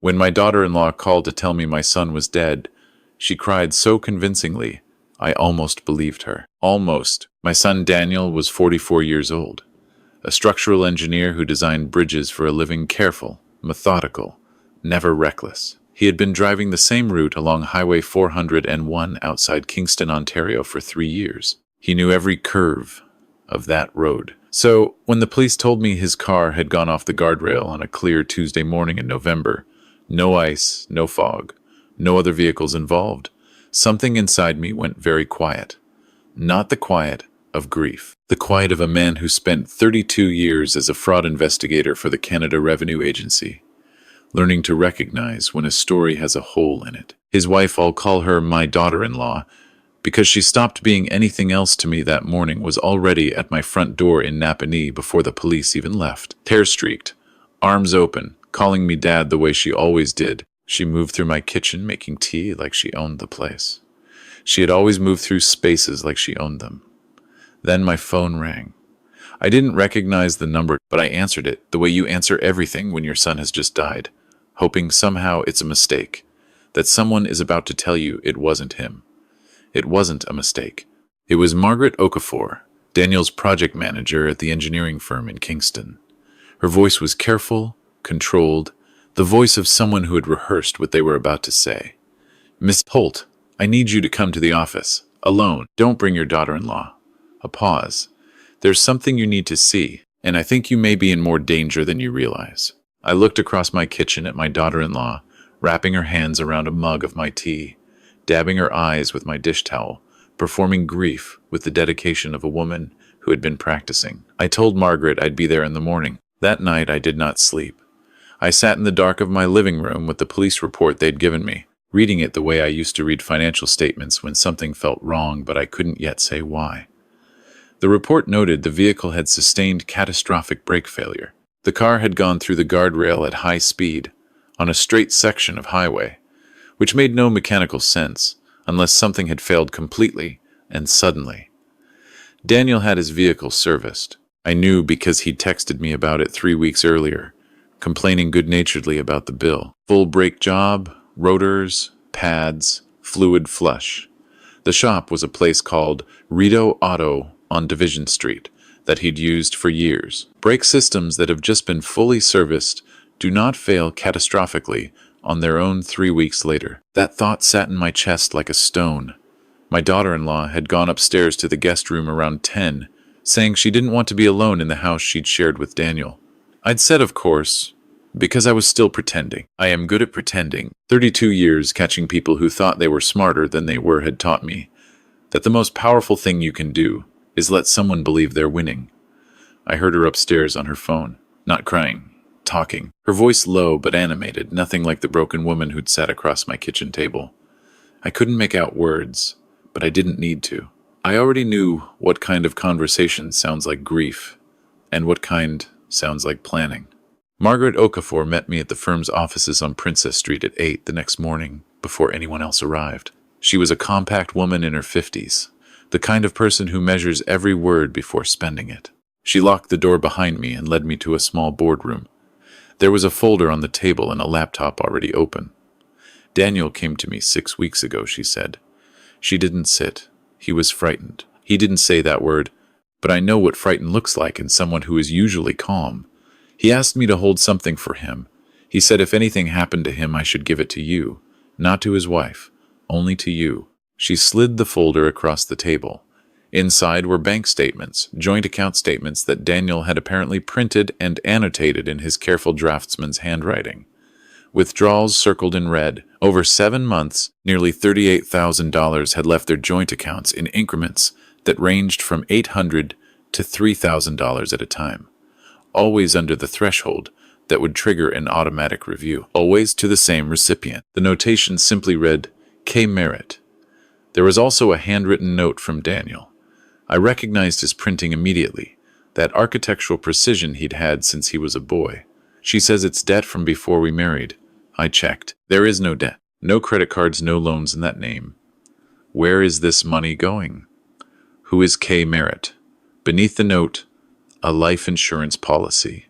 When my daughter-in-law called to tell me my son was dead, she cried so convincingly, I almost believed her. Almost. My son Daniel was 44 years old, a structural engineer who designed bridges for a living, careful, methodical, never reckless. He had been driving the same route along Highway 401 outside Kingston, Ontario for 3 years. He knew every curve of that road. So, when the police told me his car had gone off the guardrail on a clear Tuesday morning in November, no ice, no fog, no other vehicles involved, something inside me went very quiet. Not the quiet of grief. The quiet of a man who spent 32 years as a fraud investigator for the Canada Revenue Agency, learning to recognize when a story has a hole in it. His wife, I'll call her my daughter-in-law, because she stopped being anything else to me that morning, was already at my front door in Napanee before the police even left. Tear-streaked, arms open, calling me Dad the way she always did. She moved through my kitchen making tea like she owned the place. She had always moved through spaces like she owned them. Then my phone rang. I didn't recognize the number, but I answered it the way you answer everything when your son has just died, hoping somehow it's a mistake, that someone is about to tell you it wasn't him. It wasn't a mistake. It was Margaret Okafor, Daniel's project manager at the engineering firm in Kingston. Her voice was careful, controlled, the voice of someone who had rehearsed what they were about to say. Miss Holt, I need you to come to the office. Alone. Don't bring your daughter-in-law. A pause. There's something you need to see, and I think you may be in more danger than you realize. I looked across my kitchen at my daughter-in-law, wrapping her hands around a mug of my tea, dabbing her eyes with my dish towel, performing grief with the dedication of a woman who had been practicing. I told Margaret I'd be there in the morning. That night I did not sleep. I sat in the dark of my living room with the police report they'd given me, reading it the way I used to read financial statements when something felt wrong but I couldn't yet say why. The report noted the vehicle had sustained catastrophic brake failure. The car had gone through the guardrail at high speed, on a straight section of highway, which made no mechanical sense unless something had failed completely and suddenly. Daniel had his vehicle serviced. I knew because he'd texted me about it 3 weeks earlier, complaining good-naturedly about the bill. Full brake job, rotors, pads, fluid flush. The shop was a place called Rito Auto on Division Street that he'd used for years. Brake systems that have just been fully serviced do not fail catastrophically on their own 3 weeks later. That thought sat in my chest like a stone. My daughter-in-law had gone upstairs to the guest room around 10, saying she didn't want to be alone in the house she'd shared with Daniel. I'd said, of course, because I was still pretending. I am good at pretending. 32 years catching people who thought they were smarter than they were had taught me that the most powerful thing you can do is let someone believe they're winning. I heard her upstairs on her phone, not crying, talking. Her voice low but animated, nothing like the broken woman who'd sat across my kitchen table. I couldn't make out words, but I didn't need to. I already knew what kind of conversation sounds like grief, and what kind sounds like planning. Margaret Okafor met me at the firm's offices on Princess Street at 8 the next morning, before anyone else arrived. She was a compact woman in her 50s, the kind of person who measures every word before spending it. She locked the door behind me and led me to a small boardroom. There was a folder on the table and a laptop already open. Daniel came to me 6 weeks ago, she said. She didn't sit. He was frightened. He didn't say that word, but I know what frightened looks like in someone who is usually calm. He asked me to hold something for him. He said if anything happened to him, I should give it to you, not to his wife, only to you. She slid the folder across the table. Inside were bank statements, joint account statements that Daniel had apparently printed and annotated in his careful draftsman's handwriting. Withdrawals circled in red. Over 7 months, nearly $38,000 had left their joint accounts in increments that ranged from $800 to $3,000 at a time, always under the threshold that would trigger an automatic review, always to the same recipient. The notation simply read, K. Merritt. There was also a handwritten note from Daniel. I recognized his printing immediately, that architectural precision he'd had since he was a boy. She says it's debt from before we married. I checked. There is no debt. No credit cards, no loans in that name. Where is this money going? Who is K. Merritt? Beneath the note, a life insurance policy.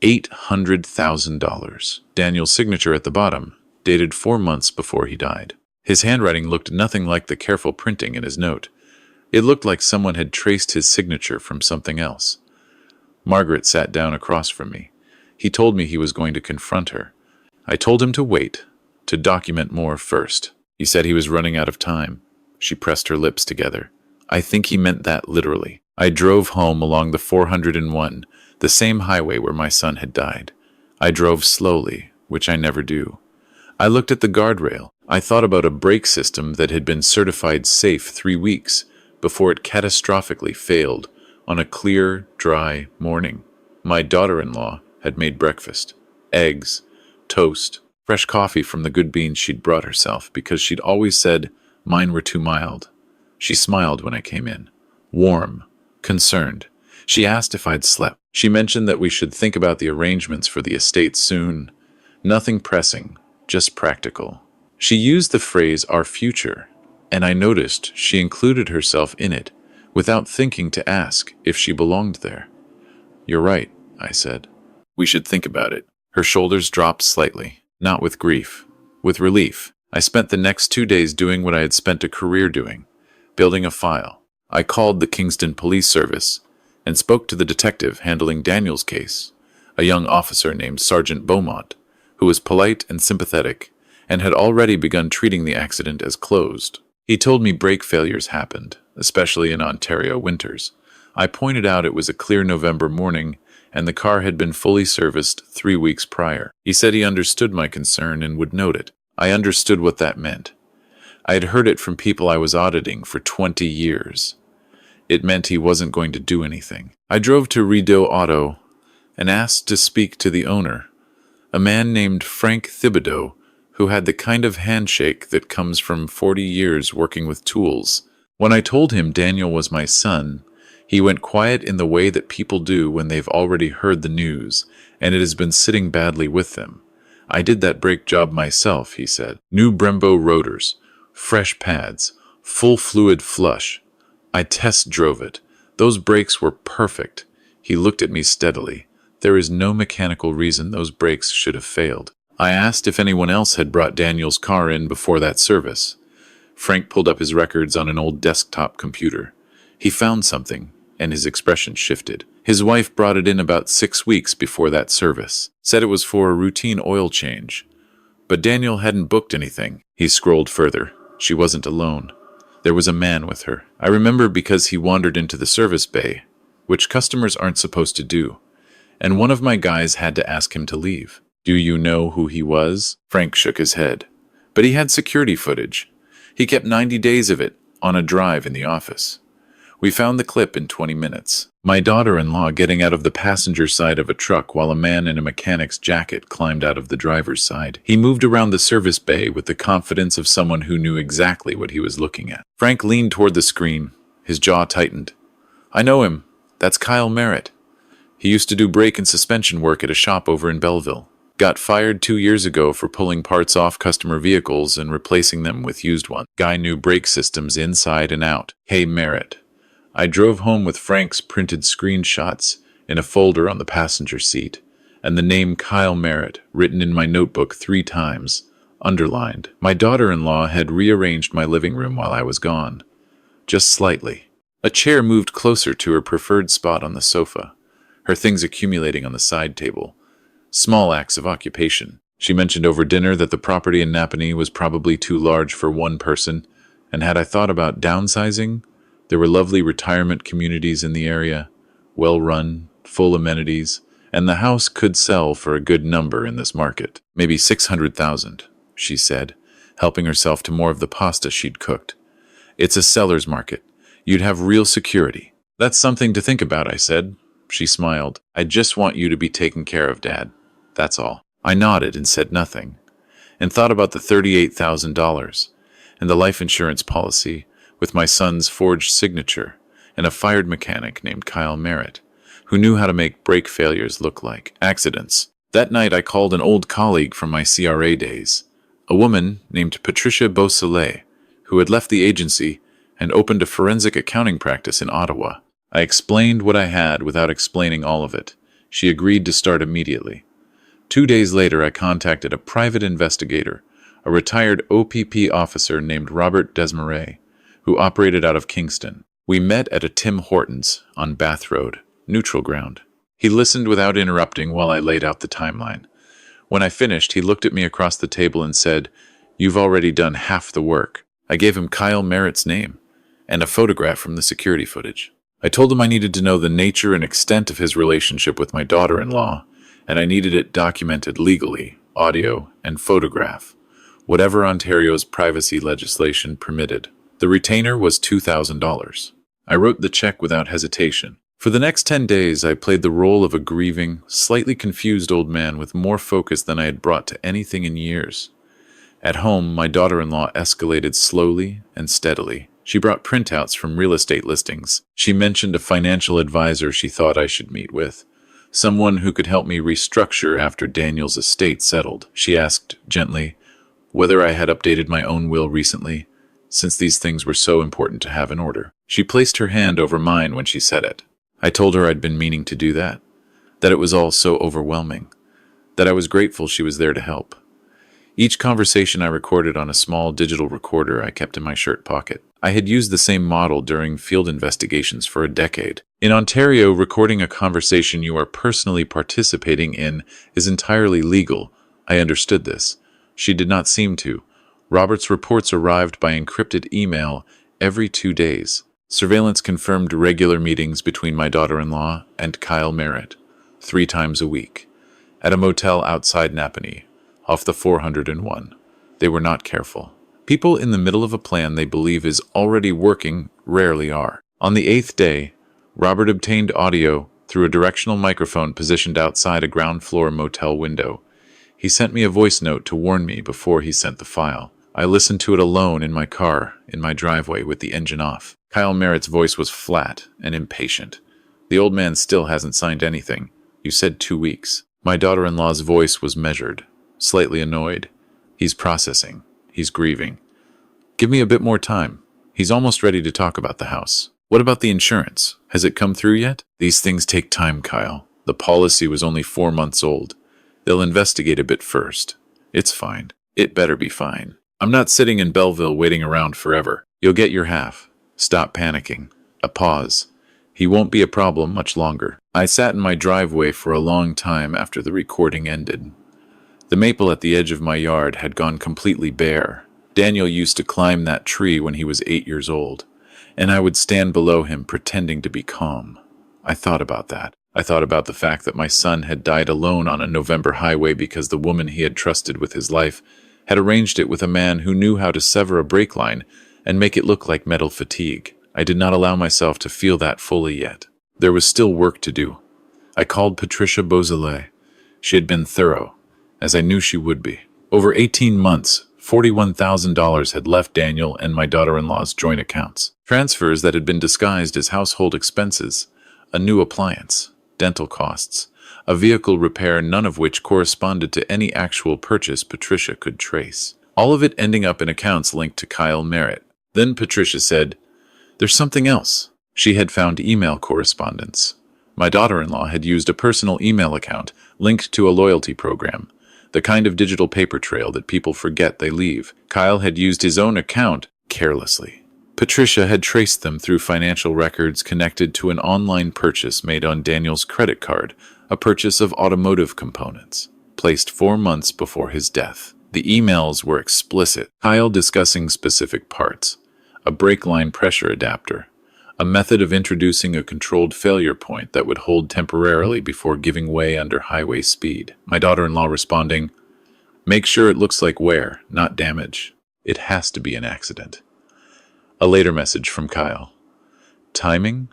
$800,000. Daniel's signature at the bottom, dated 4 months before he died. His handwriting looked nothing like the careful printing in his note. It looked like someone had traced his signature from something else. Margaret sat down across from me. He told me he was going to confront her. I told him to wait, to document more first. He said he was running out of time. She pressed her lips together. I think he meant that literally. I drove home along the 401, the same highway where my son had died. I drove slowly, which I never do. I looked at the guardrail. I thought about a brake system that had been certified safe 3 weeks before it catastrophically failed on a clear, dry morning. My daughter-in-law had made breakfast. Eggs, toast, fresh coffee from the good beans she'd brought herself because she'd always said mine were too mild. She smiled when I came in. Warm, concerned. She asked if I'd slept. She mentioned that we should think about the arrangements for the estate soon. Nothing pressing, just practical. She used the phrase our future, and I noticed she included herself in it without thinking to ask if she belonged there. You're right, I said. We should think about it. Her shoulders dropped slightly, not with grief, with relief. I spent the next 2 days doing what I had spent a career doing, building a file. I called the Kingston Police Service and spoke to the detective handling Daniel's case, a young officer named Sergeant Beaumont, who was polite and sympathetic and had already begun treating the accident as closed. He told me brake failures happened, especially in Ontario winters. I pointed out it was a clear November morning and the car had been fully serviced 3 weeks prior. He said he understood my concern and would note it. I understood what that meant. I had heard it from people I was auditing for 20 years. It meant he wasn't going to do anything. I drove to Rideau Auto and asked to speak to the owner, a man named Frank Thibodeau, who had the kind of handshake that comes from 40 years working with tools. When I told him Daniel was my son, he went quiet in the way that people do when they've already heard the news, and it has been sitting badly with them. I did that brake job myself, he said. New Brembo rotors, fresh pads, full fluid flush. I test drove it. Those brakes were perfect. He looked at me steadily. There is no mechanical reason those brakes should have failed. I asked if anyone else had brought Daniel's car in before that service. Frank pulled up his records on an old desktop computer. He found something, and his expression shifted. His wife brought it in about 6 weeks before that service. Said it was for a routine oil change. But Daniel hadn't booked anything. He scrolled further. She wasn't alone. There was a man with her. I remember because he wandered into the service bay, which customers aren't supposed to do, and one of my guys had to ask him to leave. Do you know who he was? Frank shook his head. But he had security footage. He kept 90 days of it on a drive in the office. We found the clip in 20 minutes. My daughter-in-law getting out of the passenger side of a truck while a man in a mechanic's jacket climbed out of the driver's side. He moved around the service bay with the confidence of someone who knew exactly what he was looking at. Frank leaned toward the screen. His jaw tightened. I know him. That's Kyle Merritt. He used to do brake and suspension work at a shop over in Belleville. Got fired 2 years ago for pulling parts off customer vehicles and replacing them with used ones. Guy knew brake systems inside and out. Hey, Merritt. I drove home with Frank's printed screenshots in a folder on the passenger seat, and the name Kyle Merritt written in my notebook 3 times, underlined. My daughter-in-law had rearranged my living room while I was gone, just slightly. A chair moved closer to her preferred spot on the sofa, her things accumulating on the side table. Small acts of occupation. She mentioned over dinner that the property in Napanee was probably too large for one person, and had I thought about downsizing? There were lovely retirement communities in the area, well-run, full amenities, and the house could sell for a good number in this market. Maybe 600,000, she said, helping herself to more of the pasta she'd cooked. It's a seller's market. You'd have real security. That's something to think about, I said. She smiled. I just want you to be taken care of, Dad. That's all. I nodded and said nothing, and thought about the $38,000 and the life insurance policy with my son's forged signature and a fired mechanic named Kyle Merritt, who knew how to make brake failures look like accidents. That night I called an old colleague from my CRA days, a woman named Patricia Beausoleil, who had left the agency and opened a forensic accounting practice in Ottawa. I explained what I had without explaining all of it, She agreed to start immediately. 2 days later, I contacted a private investigator, a retired OPP officer named Robert Desmarais, who operated out of Kingston. We met at a Tim Hortons on Bath Road, neutral ground. He listened without interrupting while I laid out the timeline. When I finished, he looked at me across the table and said, "You've already done half the work." I gave him Kyle Merritt's name and a photograph from the security footage. I told him I needed to know the nature and extent of his relationship with my daughter-in-law, and I needed it documented legally, audio and photograph, whatever Ontario's privacy legislation permitted. The retainer was $2,000. I wrote the check without hesitation. For the next 10 days, I played the role of a grieving, slightly confused old man with more focus than I had brought to anything in years. At home, my daughter-in-law escalated slowly and steadily. She brought printouts from real estate listings. She mentioned a financial advisor she thought I should meet with, someone who could help me restructure after Daniel's estate settled. She asked gently whether I had updated my own will recently, since these things were so important to have in order. She placed her hand over mine when she said it. I told her I'd been meaning to do that it was all so overwhelming, that I was grateful she was there to help. Each conversation I recorded on a small digital recorder I kept in my shirt pocket. I had used the same model during field investigations for a decade. In Ontario, recording a conversation you are personally participating in is entirely legal. I understood this. She did not seem to. Robert's reports arrived by encrypted email every 2 days. Surveillance confirmed regular meetings between my daughter-in-law and Kyle Merritt, 3 times a week, at a motel outside Napanee, off the 401. They were not careful. People in the middle of a plan they believe is already working rarely are. On the 8th day, Robert obtained audio through a directional microphone positioned outside a ground-floor motel window. He sent me a voice note to warn me before he sent the file. I listened to it alone in my car, in my driveway with the engine off. Kyle Merritt's voice was flat and impatient. "The old man still hasn't signed anything. You said 2 weeks." My daughter-in-law's voice was measured, slightly annoyed. "He's processing. He's grieving. Give me a bit more time. He's almost ready to talk about the house." "What about the insurance? Has it come through yet?" "These things take time, Kyle. The policy was only 4 months old. They'll investigate a bit first. It's fine. It better be fine. I'm not sitting in Belleville waiting around forever. You'll get your half. Stop panicking." A pause. "He won't be a problem much longer." I sat in my driveway for a long time after the recording ended. The maple at the edge of my yard had gone completely bare. Daniel used to climb that tree when he was 8 years old, and I would stand below him pretending to be calm. I thought about that. I thought about the fact that my son had died alone on a November highway because the woman he had trusted with his life had arranged it with a man who knew how to sever a brake line and make it look like metal fatigue. I did not allow myself to feel that fully yet. There was still work to do. I called Patricia Beausoleil. She had been thorough, as I knew she would be. Over 18 months, $41,000 had left Daniel and my daughter-in-law's joint accounts. Transfers that had been disguised as household expenses, a new appliance, dental costs, a vehicle repair, none of which corresponded to any actual purchase Patricia could trace. All of it ending up in accounts linked to Kyle Merritt. Then Patricia said, "There's something else." She had found email correspondence. My daughter-in-law had used a personal email account linked to a loyalty program, the kind of digital paper trail that people forget they leave. Kyle had used his own account carelessly. Patricia had traced them through financial records connected to an online purchase made on Daniel's credit card, a purchase of automotive components, placed 4 months before his death. The emails were explicit. Kyle discussing specific parts, a brake line pressure adapter, a method of introducing a controlled failure point that would hold temporarily before giving way under highway speed. My daughter-in-law responding, "Make sure it looks like wear, not damage. It has to be an accident." A later message from Kyle. Timing?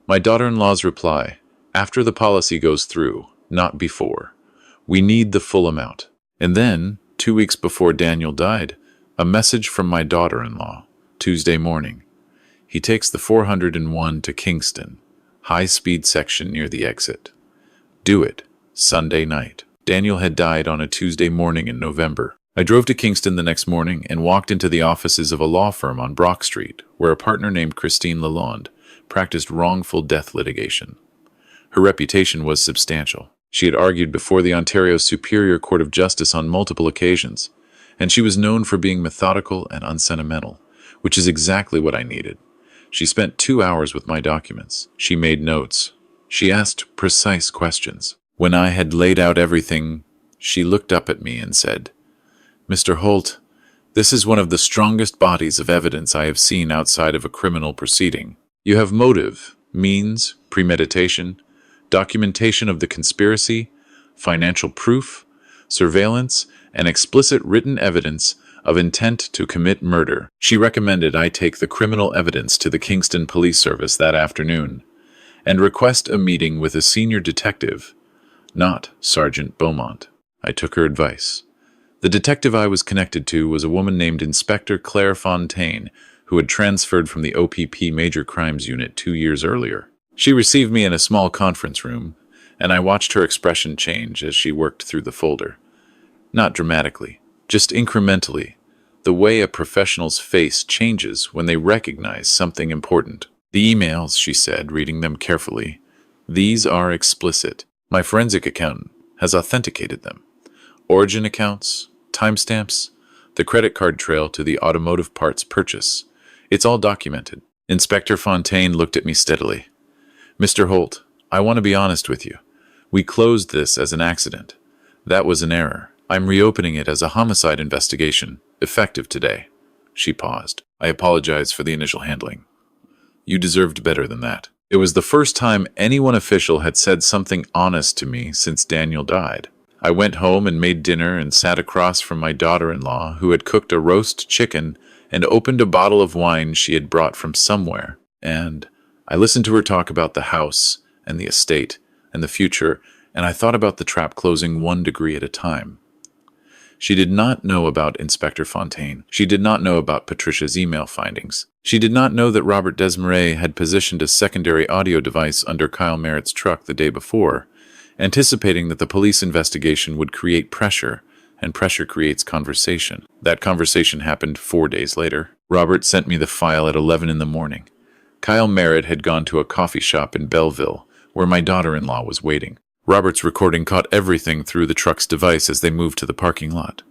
My daughter-in-law's reply, "After the policy goes through, not before. We need the full amount." And then, 2 weeks before Daniel died, a message from my daughter-in-law, Tuesday morning. He takes the 401 to Kingston, high-speed section near the exit. Do it, Sunday night. Daniel had died on a Tuesday morning in November. I drove to Kingston the next morning and walked into the offices of a law firm on Brock Street, where a partner named Christine Lalonde practiced wrongful death litigation. Her reputation was substantial. She had argued before the Ontario Superior Court of Justice on multiple occasions, and she was known for being methodical and unsentimental, which is exactly what I needed. She spent 2 hours with my documents. She made notes. She asked precise questions. When I had laid out everything, she looked up at me and said, "Mr. Holt, this is one of the strongest bodies of evidence I have seen outside of a criminal proceeding. You have motive, means, premeditation, documentation of the conspiracy, financial proof, surveillance, and explicit written evidence of intent to commit murder." She recommended I take the criminal evidence to the Kingston Police Service that afternoon and request a meeting with a senior detective, not Sergeant Beaumont. I took her advice. The detective I was connected to was a woman named Inspector Claire Fontaine, who had transferred from the OPP Major Crimes Unit 2 years earlier. She received me in a small conference room, and I watched her expression change as she worked through the folder. Not dramatically, just incrementally, the way a professional's face changes when they recognize something important. "The emails," she said, reading them carefully. "These are explicit. My forensic accountant has authenticated them. Origin accounts, timestamps, the credit card trail to the automotive parts purchase. It's all documented." Inspector Fontaine looked at me steadily. "Mr. Holt, I want to be honest with you. We closed this as an accident. That was an error. I'm reopening it as a homicide investigation, effective today." She paused. "I apologize for the initial handling. You deserved better than that." It was the first time anyone official had said something honest to me since Daniel died. I went home and made dinner and sat across from my daughter-in-law, who had cooked a roast chicken and opened a bottle of wine she had brought from somewhere, and I listened to her talk about the house and the estate and the future, and I thought about the trap closing 1 degree at a time. She did not know about Inspector Fontaine. She did not know about Patricia's email findings. She did not know that Robert Desmarais had positioned a secondary audio device under Kyle Merritt's truck the day before, anticipating that the police investigation would create pressure, and pressure creates conversation. That conversation happened 4 days later. Robert sent me the file at 11 in the morning. Kyle Merritt had gone to a coffee shop in Belleville, where my daughter-in-law was waiting. Robert's recording caught everything through the truck's device as they moved to the parking lot.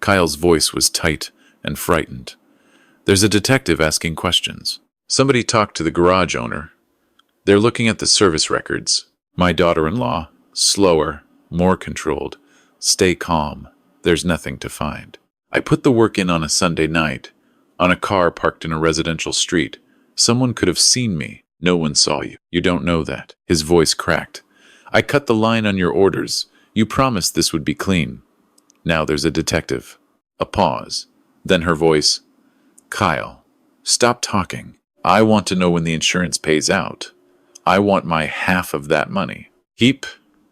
Kyle's voice was tight and frightened. "There's a detective asking questions. Somebody talked to the garage owner. They're looking at the service records." My daughter-in-law, slower, more controlled. "Stay calm. There's nothing to find." I put the work in on a Sunday night, on a car parked in a residential street. Someone could have seen me. "No one saw you. You don't know that." His voice cracked. "I cut the line on your orders. You promised this would be clean. Now there's a detective." A pause. Then her voice. "Kyle, stop talking. I want to know when the insurance pays out. I want my half of that money. Keep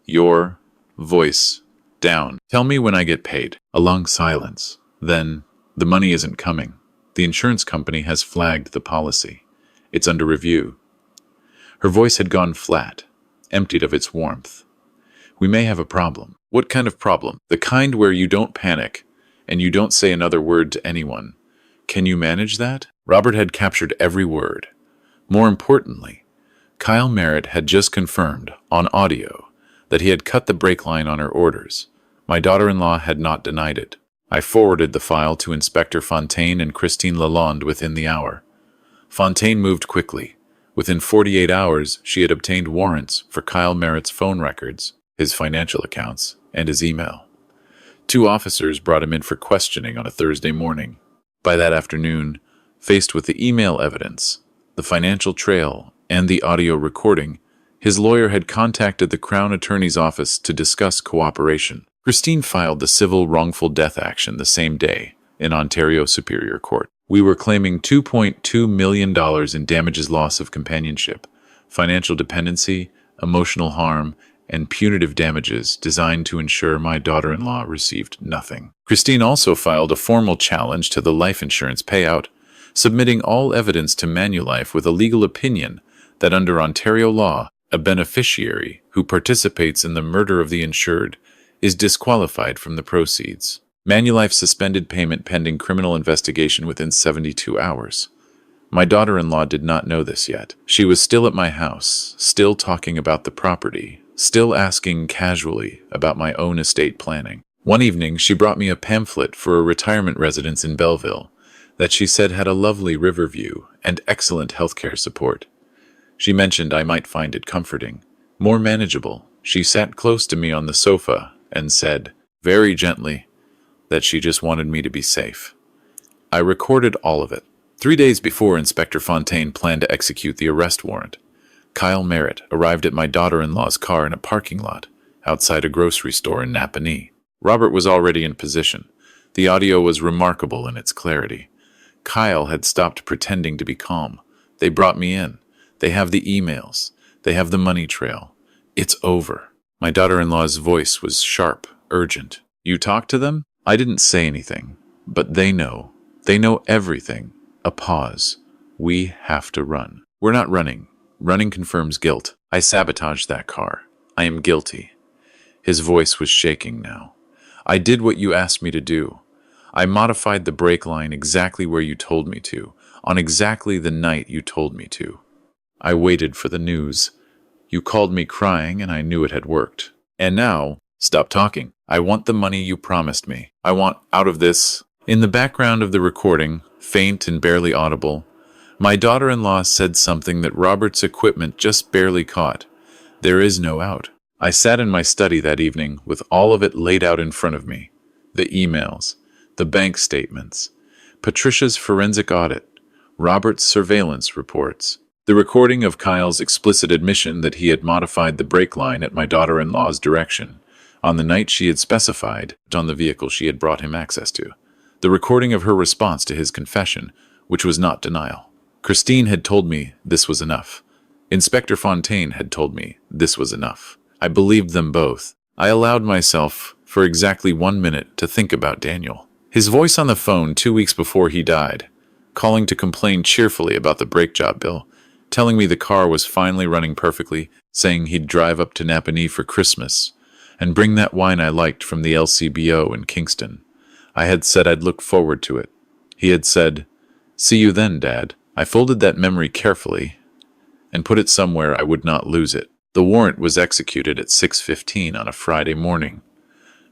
your voice down. Tell me when I get paid." A long silence. Then, "The money isn't coming. The insurance company has flagged the policy. It's under review." Her voice had gone flat, emptied of its warmth. "We may have a problem." "What kind of problem?" "The kind where you don't panic, and you don't say another word to anyone. Can you manage that?" Robert had captured every word. More importantly, Kyle Merritt had just confirmed, on audio, that he had cut the brake line on her orders. My daughter-in-law had not denied it. I forwarded the file to Inspector Fontaine and Christine Lalonde within the hour. Fontaine moved quickly. Within 48 hours, she had obtained warrants for Kyle Merritt's phone records, his financial accounts, and his email. 2 officers brought him in for questioning on a Thursday morning. By that afternoon, faced with the email evidence, the financial trail, and the audio recording, his lawyer had contacted the Crown Attorney's office to discuss cooperation. Christine filed the civil wrongful death action the same day in Ontario Superior Court. We were claiming $2.2 million in damages, loss of companionship, financial dependency, emotional harm, and punitive damages designed to ensure my daughter-in-law received nothing. Christine also filed a formal challenge to the life insurance payout, submitting all evidence to Manulife with a legal opinion that under Ontario law, a beneficiary who participates in the murder of the insured is disqualified from the proceeds. Manulife suspended payment pending criminal investigation within 72 hours. My daughter-in-law did not know this yet. She was still at my house, still talking about the property, still asking casually about my own estate planning. One evening, she brought me a pamphlet for a retirement residence in Belleville that she said had a lovely river view and excellent healthcare support. She mentioned I might find it comforting, more manageable. She sat close to me on the sofa and said, very gently, that she just wanted me to be safe. I recorded all of it. 3 days before Inspector Fontaine planned to execute the arrest warrant, Kyle Merritt arrived at my daughter-in-law's car in a parking lot outside a grocery store in Napanee. Robert was already in position. The audio was remarkable in its clarity. Kyle had stopped pretending to be calm. They brought me in. They have the emails. They have the money trail. It's over. My daughter-in-law's voice was sharp, urgent. You talked to them? I didn't say anything, but they know. They know everything. A pause. We have to run. We're not running. Running confirms guilt. I sabotaged that car. I am guilty. His voice was shaking now. I did what you asked me to do. I modified the brake line exactly where you told me to, on exactly the night you told me to. I waited for the news. You called me crying and I knew it had worked. And now, stop talking. I want the money you promised me. I want out of this. In the background of the recording, faint and barely audible, my daughter-in-law said something that Robert's equipment just barely caught. There is no out. I sat in my study that evening with all of it laid out in front of me. The emails, the bank statements, Patricia's forensic audit, Robert's surveillance reports, the recording of Kyle's explicit admission that he had modified the brake line at my daughter-in-law's direction on the night she had specified on the vehicle she had brought him access to, the recording of her response to his confession, which was not denial. Christine had told me this was enough. Inspector Fontaine had told me this was enough. I believed them both. I allowed myself, for exactly 1 minute, to think about Daniel. His voice on the phone 2 weeks before he died, calling to complain cheerfully about the brake job bill, telling me the car was finally running perfectly, saying he'd drive up to Napanee for Christmas and bring that wine I liked from the LCBO in Kingston. I had said I'd look forward to it. He had said, "See you then, Dad." I folded that memory carefully and put it somewhere I would not lose it. The warrant was executed at 6:15 on a Friday morning.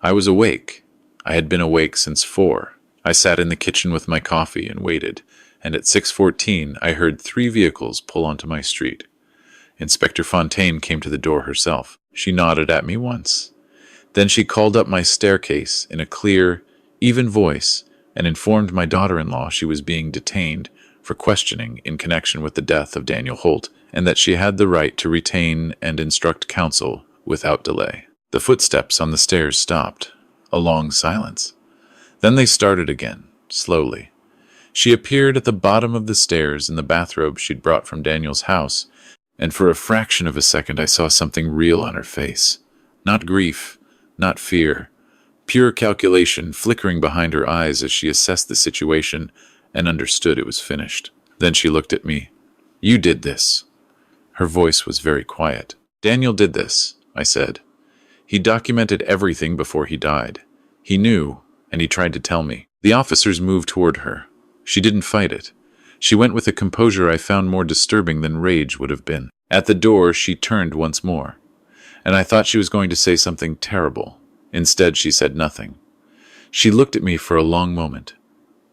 I was awake. I had been awake since 4. I sat in the kitchen with my coffee and waited, and at 6:14 I heard 3 vehicles pull onto my street. Inspector Fontaine came to the door herself. She nodded at me once. Then she called up my staircase in a clear, even voice and informed my daughter-in-law she was being detained for questioning in connection with the death of Daniel Holt, and that she had the right to retain and instruct counsel without delay. The footsteps on the stairs stopped. A long silence. Then they started again, slowly. She appeared at the bottom of the stairs in the bathrobe she'd brought from Daniel's house, and for a fraction of a second I saw something real on her face. Not grief, not fear. Pure calculation flickering behind her eyes as she assessed the situation and understood it was finished. Then she looked at me. "You did this." Her voice was very quiet. "Daniel did this," I said. "He documented everything before he died. He knew, and he tried to tell me." The officers moved toward her. She didn't fight it. She went with a composure I found more disturbing than rage would have been. At the door, she turned once more, and I thought she was going to say something terrible. Instead, she said nothing. She looked at me for a long moment,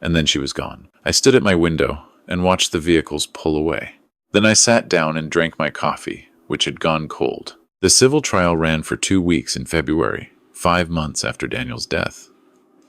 and then she was gone. I stood at my window and watched the vehicles pull away. Then I sat down and drank my coffee, which had gone cold. The civil trial ran for 2 weeks in February, 5 months after Daniel's death.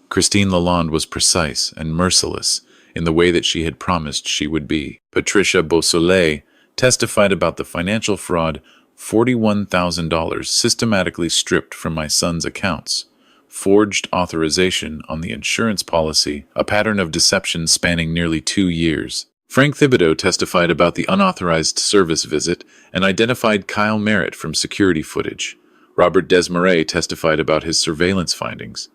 Christine Lalonde was precise and merciless in the way that she had promised she would be. Patricia Beausoleil testified about the financial fraud, $41,000 systematically stripped from my son's accounts, forged authorization on the insurance policy, a pattern of deception spanning nearly 2 years. Frank Thibodeau testified about the unauthorized service visit and identified Kyle Merritt from security footage. Robert Desmarais testified about his surveillance findings.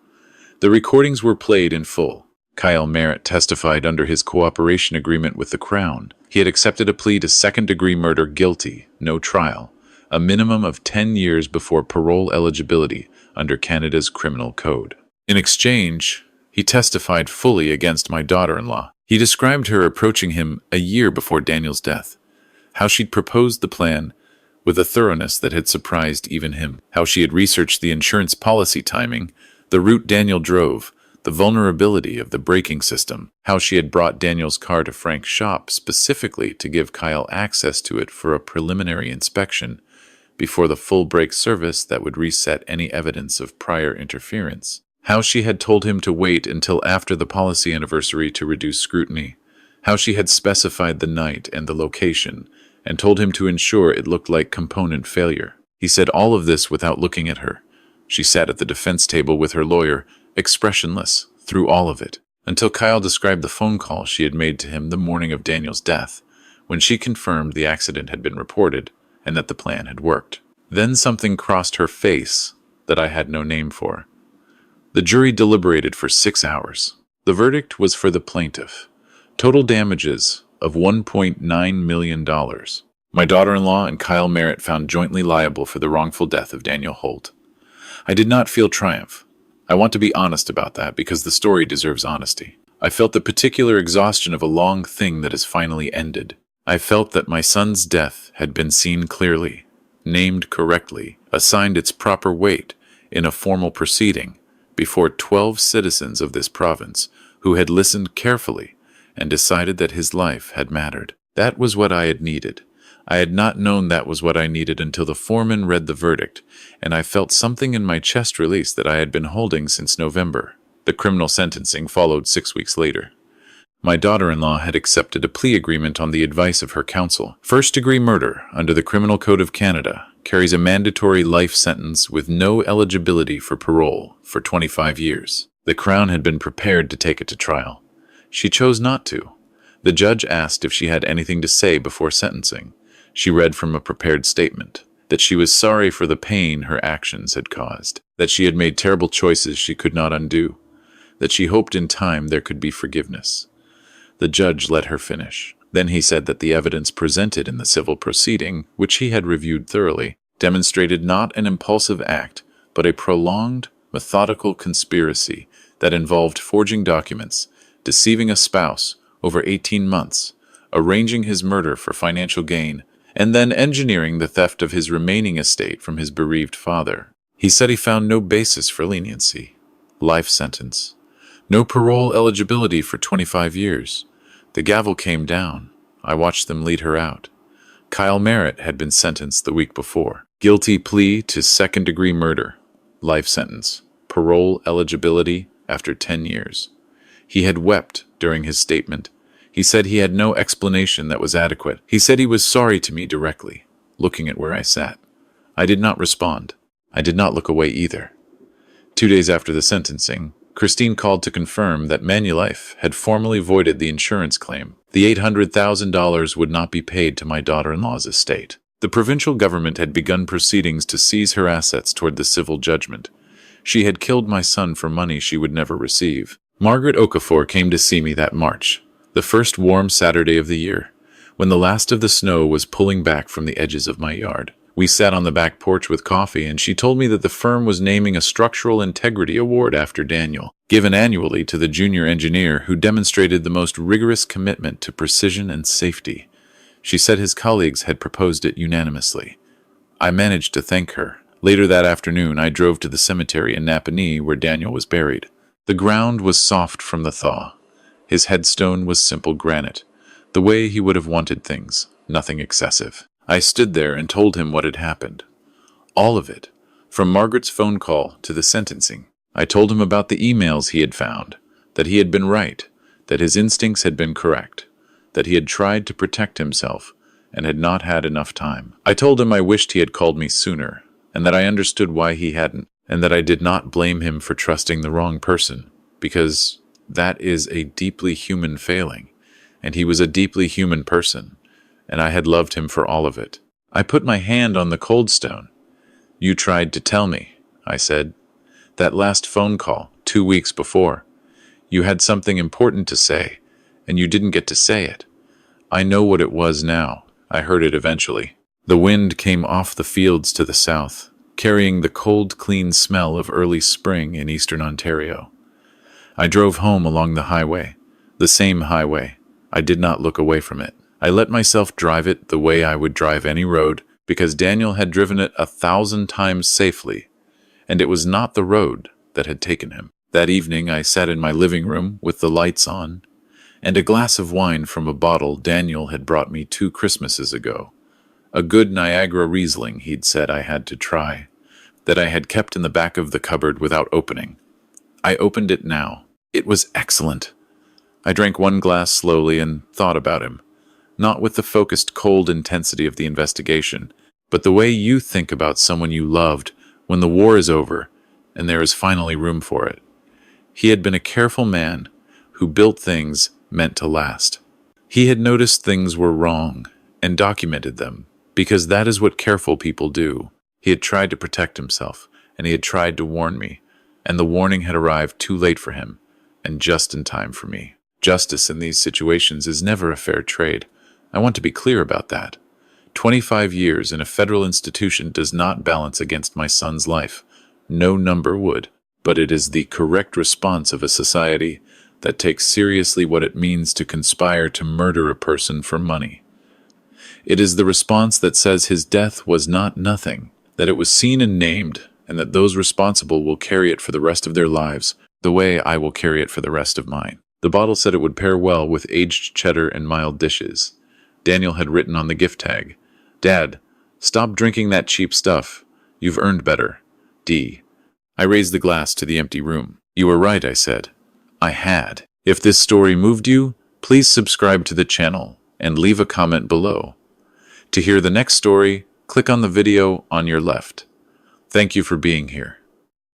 The recordings were played in full. Kyle Merritt testified under his cooperation agreement with the Crown. He had accepted a plea to second-degree murder guilty, no trial, a minimum of 10 years before parole eligibility under Canada's criminal code. In exchange, he testified fully against my daughter-in-law. He described her approaching him a year before Daniel's death, how she'd proposed the plan with a thoroughness that had surprised even him, how she had researched the insurance policy timing, the route Daniel drove, the vulnerability of the braking system, how she had brought Daniel's car to Frank's shop specifically to give Kyle access to it for a preliminary inspection before the full brake service that would reset any evidence of prior interference, how she had told him to wait until after the policy anniversary to reduce scrutiny, how she had specified the night and the location and told him to ensure it looked like component failure. He said all of this without looking at her. She sat at the defense table with her lawyer, expressionless through all of it, until Kyle described the phone call she had made to him the morning of Daniel's death, when she confirmed the accident had been reported and that the plan had worked. Then something crossed her face that I had no name for. The jury deliberated for 6 hours. The verdict was for the plaintiff. Total damages of $1.9 million. My daughter-in-law and Kyle Merritt found jointly liable for the wrongful death of Daniel Holt. I did not feel triumph. I want to be honest about that because the story deserves honesty. I felt the particular exhaustion of a long thing that has finally ended. I felt that my son's death had been seen clearly, named correctly, assigned its proper weight in a formal proceeding before 12 citizens of this province who had listened carefully and decided that his life had mattered. That was what I had needed. I had not known that was what I needed until the foreman read the verdict, and I felt something in my chest release that I had been holding since November. The criminal sentencing followed 6 weeks later. My daughter-in-law had accepted a plea agreement on the advice of her counsel. First-degree murder, under the Criminal Code of Canada, carries a mandatory life sentence with no eligibility for parole for 25 years. The Crown had been prepared to take it to trial. She chose not to. The judge asked if she had anything to say before sentencing. She read from a prepared statement that she was sorry for the pain her actions had caused, that she had made terrible choices she could not undo, that she hoped in time there could be forgiveness. The judge let her finish. Then he said that the evidence presented in the civil proceeding, which he had reviewed thoroughly, demonstrated not an impulsive act, but a prolonged, methodical conspiracy that involved forging documents, deceiving a spouse over 18 months, arranging his murder for financial gain, and then engineering the theft of his remaining estate from his bereaved father. He said he found no basis for leniency. Life sentence. No parole eligibility for 25 years. The gavel came down. I watched them lead her out. Kyle Merritt had been sentenced the week before. Guilty plea to second-degree murder. Life sentence. Parole eligibility after 10 years. He had wept during his statement. He said he had no explanation that was adequate. He said he was sorry to me directly, looking at where I sat. I did not respond. I did not look away either. 2 days after the sentencing, Christine called to confirm that Manulife had formally voided the insurance claim. The $800,000 would not be paid to my daughter-in-law's estate. The provincial government had begun proceedings to seize her assets toward the civil judgment. She had killed my son for money she would never receive. Margaret Okafor came to see me that March, the first warm Saturday of the year, when the last of the snow was pulling back from the edges of my yard. We sat on the back porch with coffee, and she told me that the firm was naming a Structural Integrity Award after Daniel, given annually to the junior engineer who demonstrated the most rigorous commitment to precision and safety. She said his colleagues had proposed it unanimously. I managed to thank her. Later that afternoon, I drove to the cemetery in Napanee where Daniel was buried. The ground was soft from the thaw. His headstone was simple granite, the way he would have wanted things, nothing excessive. I stood there and told him what had happened. All of it, from Margaret's phone call to the sentencing. I told him about the emails he had found, that he had been right, that his instincts had been correct, that he had tried to protect himself and had not had enough time. I told him I wished he had called me sooner, and that I understood why he hadn't, and that I did not blame him for trusting the wrong person, because that is a deeply human failing, and he was a deeply human person, and I had loved him for all of it. I put my hand on the cold stone. "You tried to tell me," I said. "That last phone call, 2 weeks before. You had something important to say, and you didn't get to say it. I know what it was now. I heard it eventually." The wind came off the fields to the south, carrying the cold, clean smell of early spring in eastern Ontario. I drove home along the highway, The same highway. I did not look away from it. I let myself drive it the way I would drive any road, because Daniel had driven it 1,000 times safely, and it was not the road that had taken him. That evening I sat in my living room with the lights on, and a glass of wine from a bottle Daniel had brought me 2 Christmases ago. A good Niagara Riesling he'd said I had to try, that I had kept in the back of the cupboard without opening. I opened it now. It was excellent. I drank 1 glass slowly and thought about him, not with the focused, cold intensity of the investigation, but the way you think about someone you loved when the war is over and there is finally room for it. He had been a careful man who built things meant to last. He had noticed things were wrong and documented them, because that is what careful people do. He had tried to protect himself, and he had tried to warn me, and the warning had arrived too late for him, and just in time for me. Justice in these situations is never a fair trade. I want to be clear about that. 25 years in a federal institution does not balance against my son's life. No number would. But it is the correct response of a society that takes seriously what it means to conspire to murder a person for money. It is the response that says his death was not nothing, that it was seen and named, and that those responsible will carry it for the rest of their lives, the way I will carry it for the rest of mine. The bottle said it would pair well with aged cheddar and mild dishes. Daniel had written on the gift tag, "Dad, stop drinking that cheap stuff. You've earned better. D." I raised the glass to the empty room. "You were right," I said. I had. If this story moved you, please subscribe to the channel and leave a comment below. To hear the next story, click on the video on your left. Thank you for being here.